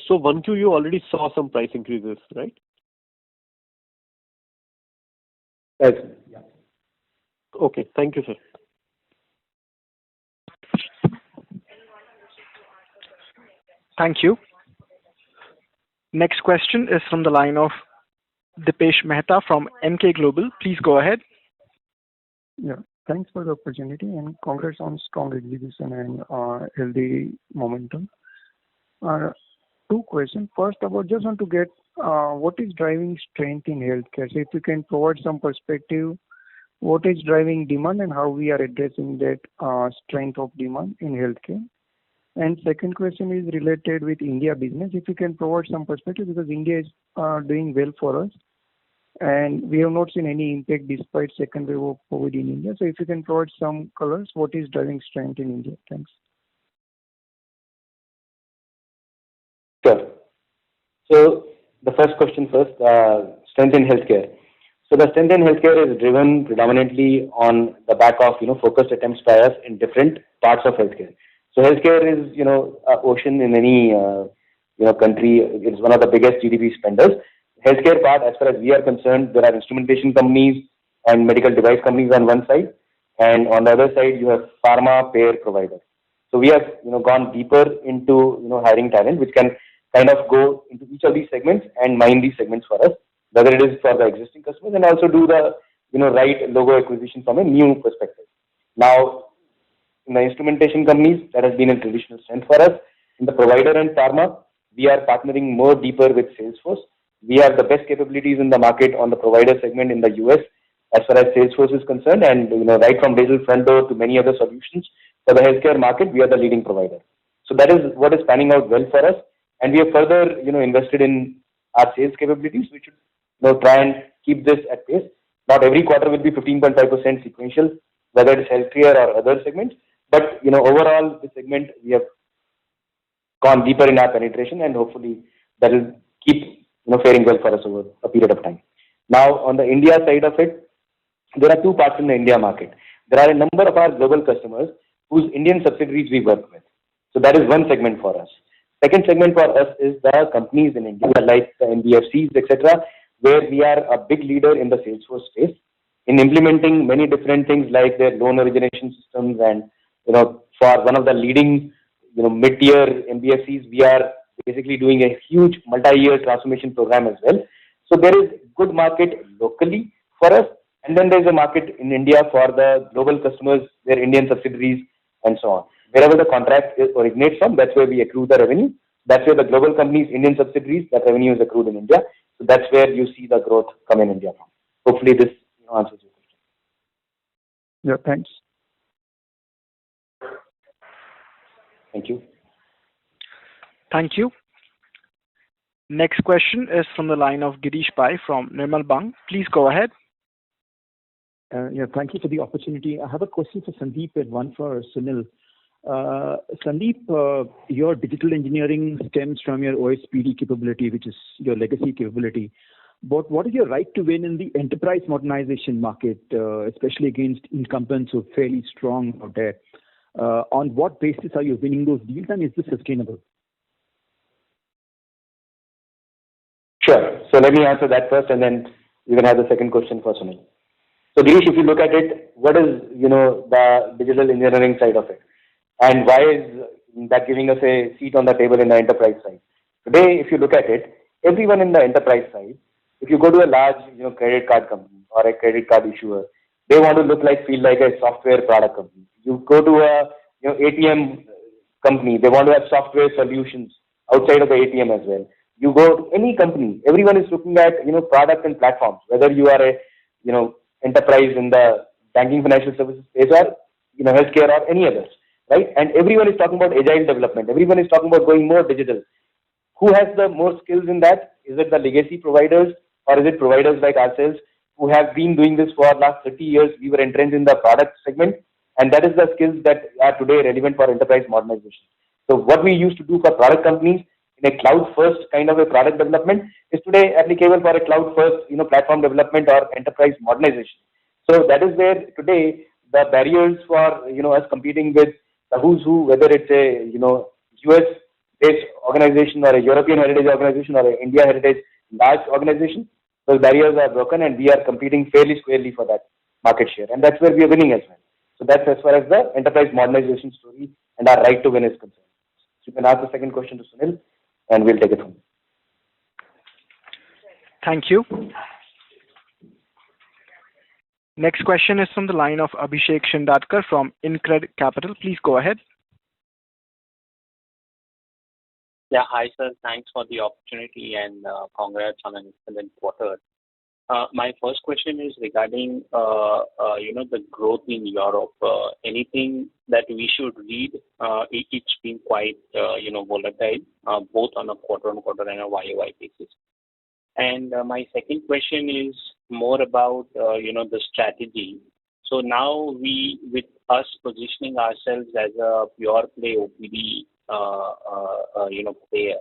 So 1Q you already saw some price increases, right? Yes. Yeah. Okay, thank you, sir. Thank you. Next question is from the line of Dipesh Mehta from Emkay Global. Please go ahead. Yeah, thanks for the opportunity and congrats on strong execution and healthy momentum. Two questions. First, just want to get what is driving strength in healthcare. So if you can provide some perspective, what is driving demand and how we are addressing that strength of demand in healthcare. And second question is related with India business. If you can provide some perspective, because India is doing well for us, and we have not seen any impact despite second wave of COVID in India. So if you can provide some colors, what is driving strength in India? Thanks. Sure. So the first question first, strength in healthcare. So the strength in healthcare is driven predominantly on the back of focused attempts by us in different parts of healthcare. So healthcare is an ocean in any country. It's one of the biggest GDP spenders. Healthcare part, as far as we are concerned, there are instrumentation companies and medical device companies on one side, and on the other side you have pharma payer providers. So we have gone deeper into hiring talent, which can kind of go into each of these segments and mine these segments for us, whether it is for the existing customers and also do the right logo acquisition from a new perspective. Now, in the instrumentation companies, that has been a traditional strength for us. In the provider and pharma, we are partnering more deeper with Salesforce. We have the best capabilities in the market on the provider segment in the US as far as Salesforce is concerned, and right from digital front door to many other solutions for the healthcare market, we are the leading provider. So that is what is panning out well for us, and we have further invested in our sales capabilities. We should try and keep this at pace. Not every quarter will be 15.5% sequential, whether it is healthcare or other segments, but overall the segment we have gone deeper in our penetration, and hopefully that will keep faring well for us over a period of time. Now, on the India side of it, there are two parts in the India market. There are a number of our global customers whose Indian subsidiaries we work with. So that is one segment for us. Second segment for us is the companies in India like the NBFCs, etc., where we are a big leader in the Salesforce space in implementing many different things like their loan origination systems, and for one of the leading mid-tier NBFCs, we are basically doing a huge multi-year transformation program as well. So there is good market locally for us, and then there is a market in India for the global customers, their Indian subsidiaries, and so on. Wherever the contract originates from, that's where we accrue the revenue. That's where the global companies' Indian subsidiaries, that revenue is accrued in India. So that's where you see the growth come in India from. Hopefully this answers your question. Yeah, thanks. Thank you. Thank you. Next question is from the line of Girish Pai from Nirmal Bang. Please go ahead. Yeah, thank you for the opportunity. I have a question for Sandeep and one for Sunil. Sandeep, your digital engineering stems from your OSPD capability, which is your legacy capability. But what is your right to win in the enterprise modernization market, especially against incumbents who are fairly strong out there? On what basis are you winning those deals, and is this sustainable? Sure. So let me answer that first, and then you can have the second question for Sunil. So Girish, if you look at it, what is the digital engineering side of it, and why is that giving us a seat on the table in the enterprise side? Today, if you look at it, everyone in the enterprise side, if you go to a large credit card company or a credit card issuer, they want to feel like a software product company. You go to a ATM company, they want to have software solutions outside of the ATM as well. You go to any company, everyone is looking at product and platforms, whether you are a enterprise in the banking financial services space or healthcare or any others, right? And everyone is talking about agile development. Everyone is talking about going more digital. Who has the more skills in that? Is it the legacy providers, or is it providers like ourselves who have been doing this for the last 30 years? We were entrenched in the product segment, and that is the skills that are today relevant for enterprise modernization. So what we used to do for product companies in a cloud-first kind of a product development is today applicable for a cloud-first platform development or enterprise modernization. So that is where today the barriers for us competing with the who's who, whether it's a US-based organization or a European heritage organization or an India heritage large organization, those barriers are broken, and we are competing fairly squarely for that market share, and that's where we are winning as well. So that's as far as the enterprise modernization story and our right to win is concerned. So you can ask the second question to Sunil, and we'll take it from there. Thank you. Next question is from the line of Abhishek Shindadkar from InCred Capital. Please go ahead. Yeah, hi sir. Thanks for the opportunity and congrats on an excellent quarter. My first question is regarding the growth in Europe. Anything that we should read? It's been quite volatile, both on a quarter-on-quarter and a YOY basis. And my second question is more about the strategy. So now with us positioning ourselves as a pure play OPD player.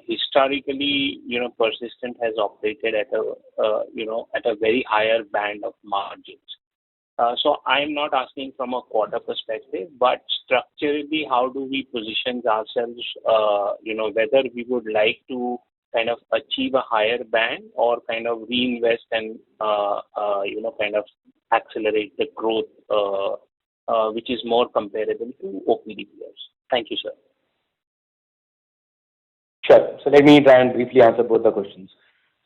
Historically, Persistent has operated at a very higher band of margins. So I'm not asking from a quarter perspective, but structurally, how do we position ourselves? Whether we would like to kind of achieve a higher band or kind of reinvest and kind of accelerate the growth, which is more comparable to OPD players. Thank you, sir. Sure. So let me try and briefly answer both the questions.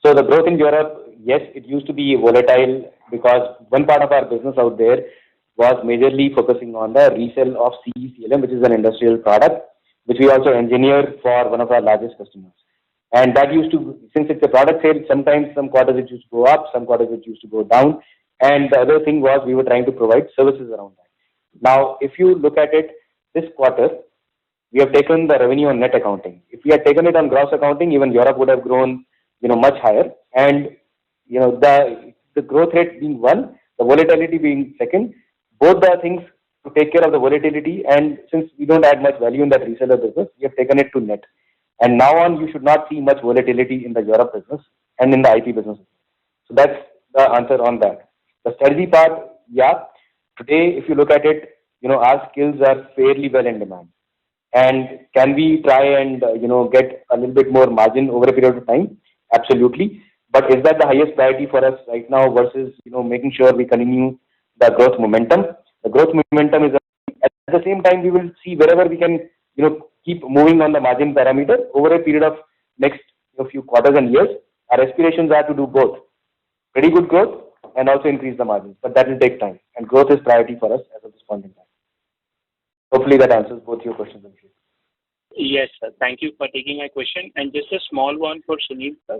So the growth in Europe, yes, it used to be volatile because one part of our business out there was majorly focusing on the resale of CE/CLM, which is an industrial product, which we also engineer for one of our largest customers. And that used to, since it's a product sale, sometimes some quarters it used to go up, some quarters it used to go down. And the other thing was we were trying to provide services around that. Now, if you look at it this quarter, we have taken the revenue on net accounting. If we had taken it on gross accounting, even Europe would have grown, much higher. And, the growth rate being one, the volatility being second, both the things to take care of the volatility. And since we don't add much value in that reseller business, we have taken it to net. And now on, you should not see much volatility in the Europe business and in the IT business. So that's the answer on that. The strategy part, yeah. Today, if you look at it, our skills are fairly well in demand. And can we try and, get a little bit more margin over a period of time? Absolutely. But is that the highest priority for us right now versus, making sure we continue the growth momentum? The growth momentum is, at the same time, we will see wherever we can, keep moving on the margin parameter over a period of next few quarters and years. Our aspirations are to do both. Pretty good growth and also increase the margins. But that will take time. And growth is priority for us as of this point in time. Hopefully that answers both your questions. Yes, sir. Thank you for taking my question. And just a small one for Sunil, sir.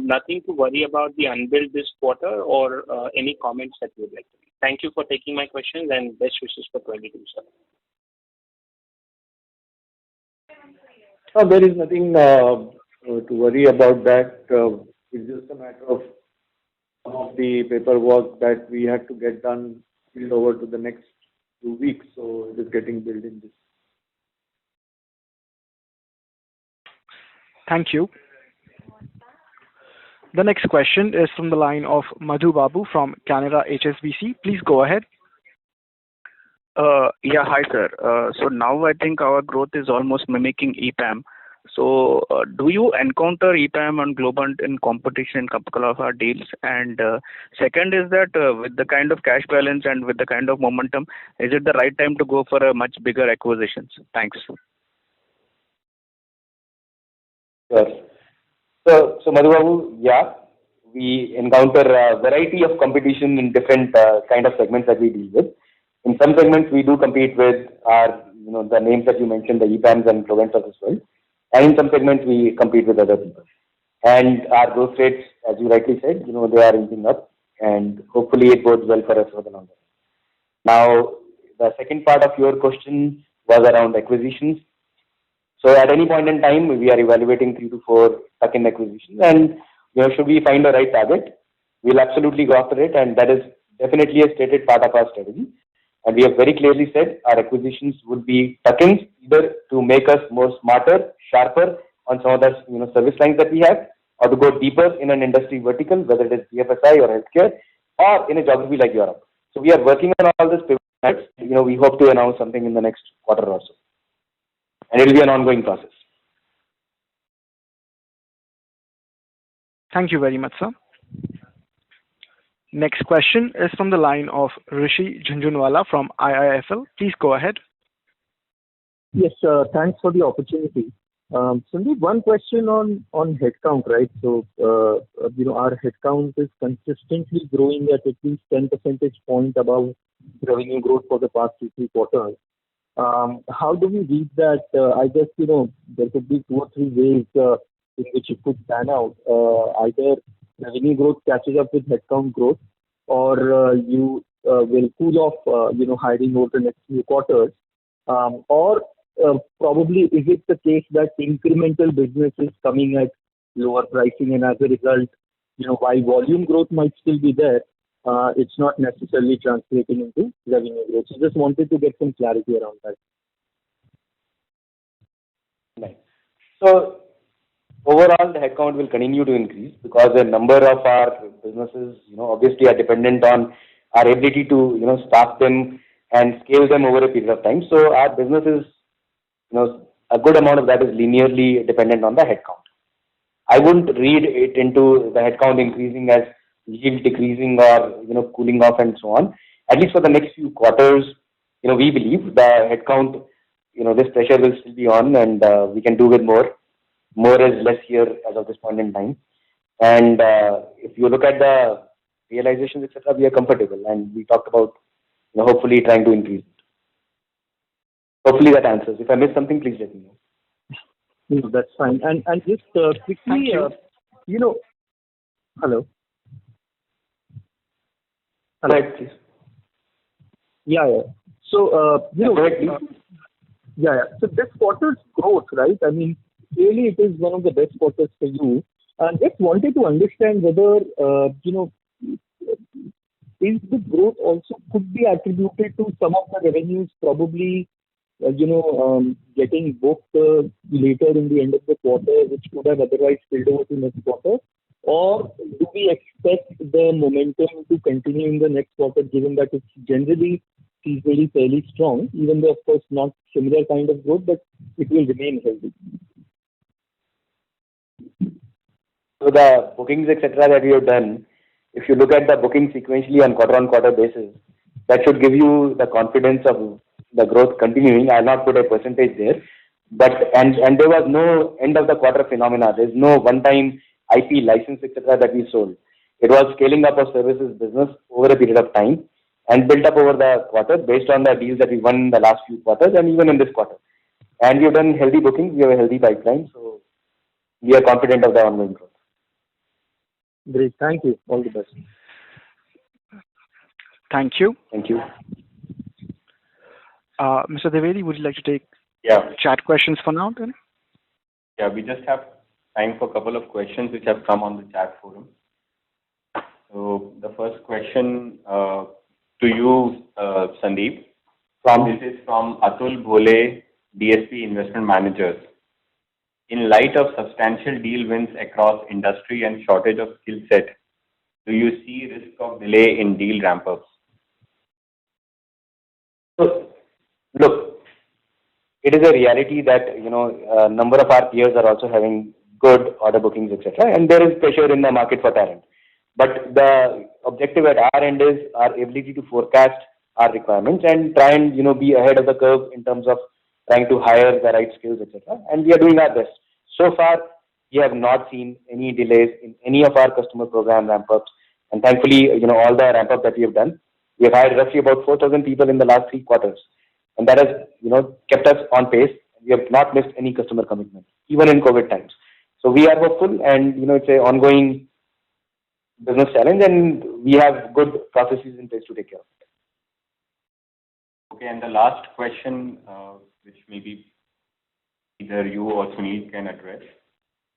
Nothing to worry about the unbilled this quarter or any comments that you would like to make. Thank you for taking my questions and best wishes for 22, sir. There is nothing to worry about that. It's just a matter of some of the paperwork that we had to get done, spilled over to the next few weeks, so it is getting built in this. Thank you. The next question is from the line of Madhu Babu from Canara HSBC. Please go ahead. Yeah, hi, sir. So now I think our growth is almost mimicking EPAM. So do you encounter EPAM and Globant in competition in a couple of our deals? And second is that with the kind of cash balance and with the kind of momentum, is it the right time to go for a much bigger acquisitions? Thanks. Sure. So Madhu Babu, yeah, we encounter a variety of competition in different kind of segments that we deal with. In some segments, we do compete with our, the names that you mentioned, the EPAMs and Globants as well. And in some segments, we compete with other people. And our growth rates, as you rightly said, they are inching up, and hopefully it bodes well for us for the long run. Now, the second part of your question was around acquisitions. So at any point in time, we are evaluating 3 to 4 tuck-in acquisitions, and should we find the right target, we'll absolutely go after it, and that is definitely a stated part of our strategy. And we have very clearly said our acquisitions would be tuck-ins, either to make us more smarter, sharper on some of the service lines that we have, or to go deeper in an industry vertical, whether it is BFSI or healthcare, or in a geography like Europe. So we are working on all this pivots. We hope to announce something in the next quarter or so. And it will be an ongoing process. Thank you very much, sir. Next question is from the line of Rishi Jhunjhunwala from IIFL. Please go ahead. Yes, thanks for the opportunity. Sandeep, one question on headcount, right? So, our headcount is consistently growing at least 10 percentage point above revenue growth for the past 2-3 quarters. How do we read that? I guess, there could be 2 or 3 ways in which it could pan out. Either revenue growth catches up with headcount growth, or you will cool off, hiring over the next few quarters. Or probably is it the case that incremental business is coming at lower pricing, and as a result, while volume growth might still be there, it's not necessarily translating into revenue growth. So just wanted to get some clarity around that. Right. So overall, the headcount will continue to increase because a number of our businesses, obviously are dependent on our ability to, staff them and scale them over a period of time. So our business is, a good amount of that is linearly dependent on the headcount. I wouldn't read it into the headcount increasing as yield decreasing or, cooling off and so on. At least for the next few quarters, we believe the headcount, this pressure will still be on, and we can do with more. More is less here as of this point in time. And if you look at the realizations, etc., we are comfortable, and we talked about, hopefully trying to increase it. Hopefully that answers. If I missed something, please let me know. No, that's fine. And just quickly, hello. Hello, please. Yeah. So, Go ahead, please. Yeah. So this quarter's growth, right? I mean, clearly it is one of the best quarters for you. And just wanted to understand whether, is the growth also could be attributed to some of the revenues probably, getting booked later in the end of the quarter, which could have otherwise spilled over to next quarter? Or do we expect the momentum to continue in the next quarter, given that it's generally seasonally fairly strong, even though, of course, not similar kind of growth, but it will remain healthy? So the bookings, etc., that we have done, if you look at the booking sequentially on quarter-on-quarter basis, that should give you the confidence of the growth continuing. I'll not put a percentage there, but and there was no end of the quarter phenomena. There's no one-time IP license, etc., that we sold. It was scaling up of services business over a period of time and built up over the quarter based on the deals that we won in the last few quarters and even in this quarter. And we have done healthy bookings. We have a healthy pipeline, so we are confident of the ongoing growth. Great. Thank you. All the best. Thank you. Thank you. Mr. Devedi, would you like to take Yeah. chat questions for now then? Yeah, we just have time for a couple of questions which have come on the chat forum. So the first question to you, Sandeep. This is from Atul Bhole, DSP Investment Managers. In light of substantial deal wins across industry and shortage of skill set, do you see risk of delay in deal ramp-ups? So, look, it is a reality that, a number of our peers are also having good order bookings, etc., and there is pressure in the market for talent. But the objective at our end is our ability to forecast our requirements and try and, be ahead of the curve in terms of trying to hire the right skills, etc. And we are doing our best. So far, we have not seen any delays in any of our customer program ramp-ups. And thankfully, all the ramp-up that we have done, we have hired roughly about 4,000 people in the last 3 quarters. And that has, kept us on pace. We have not missed any customer commitment, even in COVID times. So we are hopeful, and, it's an ongoing business challenge, and we have good processes in place to take care of it. Okay, and the last question, which maybe either you or Sunil can address,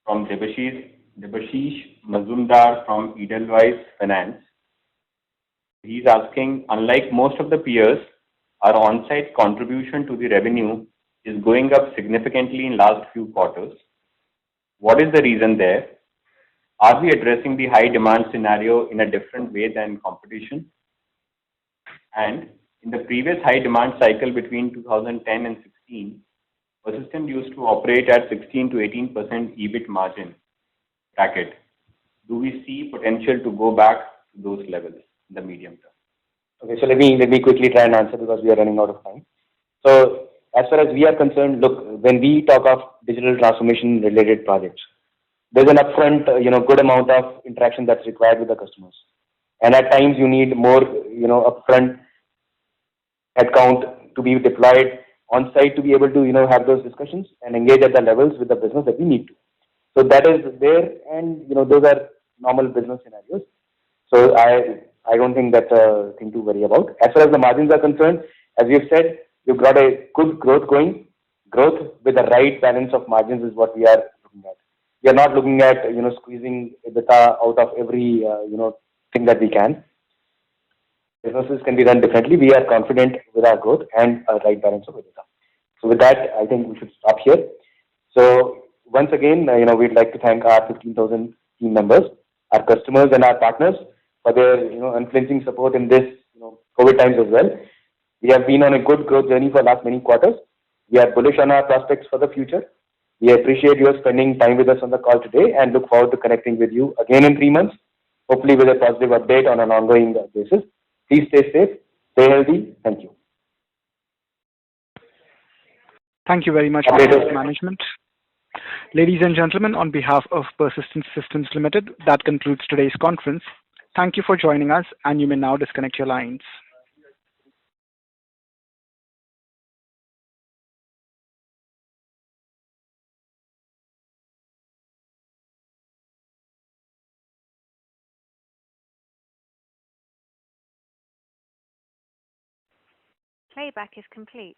from Debashish Mazumdar from Edelweiss Finance. He's asking, unlike most of the peers, our on-site contribution to the revenue is going up significantly in last few quarters. What is the reason there? Are we addressing the high demand scenario in a different way than competition? And in the previous high demand cycle between 2010 and 16, Persistent used to operate at 16 to 18% EBIT margin bracket. Do we see potential to go back to those levels in the medium term? Okay, so let me quickly try and answer because we are running out of time. So as far as we are concerned, look, when we talk of digital transformation related projects, there's an upfront, good amount of interaction that's required with the customers. And at times you need more, upfront headcount to be deployed on site to be able to, have those discussions and engage at the levels with the business that we need to. So that is there, and, those are normal business scenarios. So I don't think that's a thing to worry about. As far as the margins are concerned, as we've said, we've got a good growth going. Growth with the right balance of margins is what we are looking at. We are not looking at, squeezing EBITDA out of every, thing that we can. Businesses can be run differently. We are confident with our growth and a right balance of EBITDA. So with that, I think we should stop here. So once again, we'd like to thank our 15,000 team members, our customers and our partners for their, unflinching support in this, COVID times as well. We have been on a good growth journey for last many quarters. We are bullish on our prospects for the future. We appreciate your spending time with us on the call today and look forward to connecting with you again in 3 months, hopefully with a positive update on an ongoing basis. Please stay safe, stay healthy. Thank you. Thank you very much, management. Ladies and gentlemen, on behalf of Persistent Systems Limited, that concludes today's conference. Thank you for joining us, and you may now disconnect your lines. Playback is complete.